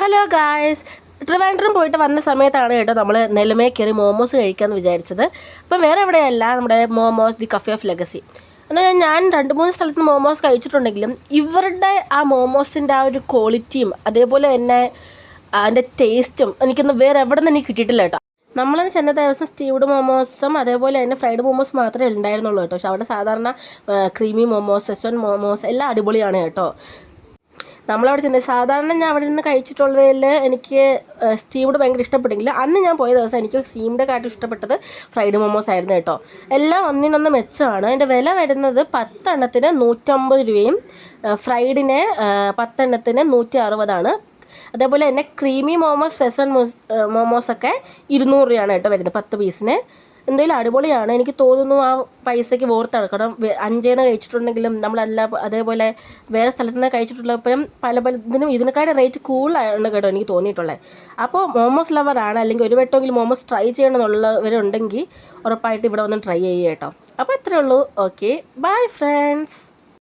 Hello guys, Trivandrum പോയിട്ട് വന്ന സമയത്താണ് കേട്ടോ നമ്മൾ നെല്ലുമേ കയറി മോമോസ് കഴിക്കാമെന്ന് വിചാരിച്ചത്. അപ്പം വേറെ എവിടെയല്ല, നമ്മുടെ momos the cafe of legacy. എന്നാൽ ഞാൻ 2-3 സ്ഥലത്ത് നിന്ന് മോമോസ് കഴിച്ചിട്ടുണ്ടെങ്കിലും ഇവരുടെ ആ മോമോസിൻ്റെ ആ ഒരു ക്വാളിറ്റിയും അതേപോലെ തന്നെ അതിൻ്റെ ടേസ്റ്റും എനിക്കൊന്നും വേറെ എവിടെ നിന്ന് എനിക്ക് കിട്ടിയിട്ടില്ല കേട്ടോ. നമ്മൾ ചെന്ന ദിവസം സ്റ്റീവ്ഡ് മോമോസും അതേപോലെ തന്നെ ഫ്രൈഡ് മോമോസ് മാത്രമേ ഉണ്ടായിരുന്നുള്ളൂ കേട്ടോ. പക്ഷെ അവിടെ സാധാരണ ക്രീമി മോമോസ്, സെസോൺ മോമോസ് എല്ലാം അടിപൊളിയാണ് കേട്ടോ. നമ്മളവിടെ ചെന്നത് സാധാരണ ഞാൻ അവിടെ നിന്ന് കഴിച്ചിട്ടുള്ളതിൽ എനിക്ക് സ്റ്റീവ്ഡ് ഭയങ്കര ഇഷ്ടപ്പെട്ടെങ്കിൽ അന്ന് ഞാൻ പോയ ദിവസം എനിക്ക് സ്റ്റീമിൻ്റെ കാട്ടും ഇഷ്ടപ്പെട്ടത് ഫ്രൈഡ് മോമോസ് ആയിരുന്നു കേട്ടോ. എല്ലാം ഒന്നിനൊന്ന് മെച്ചമാണ്. അതിൻ്റെ വില വരുന്നത് 10 എണ്ണത്തിന് 150 രൂപയും ഫ്രൈഡിന് 10 എണ്ണത്തിന് 160. അതേപോലെ തന്നെ ക്രീമി മോമോസ്, ഫെസൺ മോമോസൊക്കെ 200 രൂപയാണ് കേട്ടോ വരുന്നത് 10 പീസിന്. എന്തായാലും അടിപൊളിയാണ്. എനിക്ക് തോന്നുന്നു ആ പൈസയ്ക്ക് വോർത്താണ്. കാരണം 5 കഴിച്ചിട്ടുണ്ടെങ്കിലും നമ്മളല്ല അതേപോലെ വേറെ സ്ഥലത്ത് നിന്ന് കഴിച്ചിട്ടുള്ളപ്പോഴും പല ഇതിനേക്കാളും റേറ്റ് കൂടുതലാണ് കേട്ടോ എനിക്ക് തോന്നിയിട്ടുള്ളത്. അപ്പോൾ മോമോസ് ലവറാണ്, അല്ലെങ്കിൽ ഒരു വട്ടമെങ്കിലും മോമോസ് ട്രൈ ചെയ്യണമെന്നുള്ളവരുണ്ടെങ്കിൽ ഉറപ്പായിട്ട് ഇവിടെ വന്ന് ട്രൈ ചെയ്യുക കേട്ടോ. അപ്പോൾ ഇത്രയേ ഉള്ളൂ. Okay, bye friends.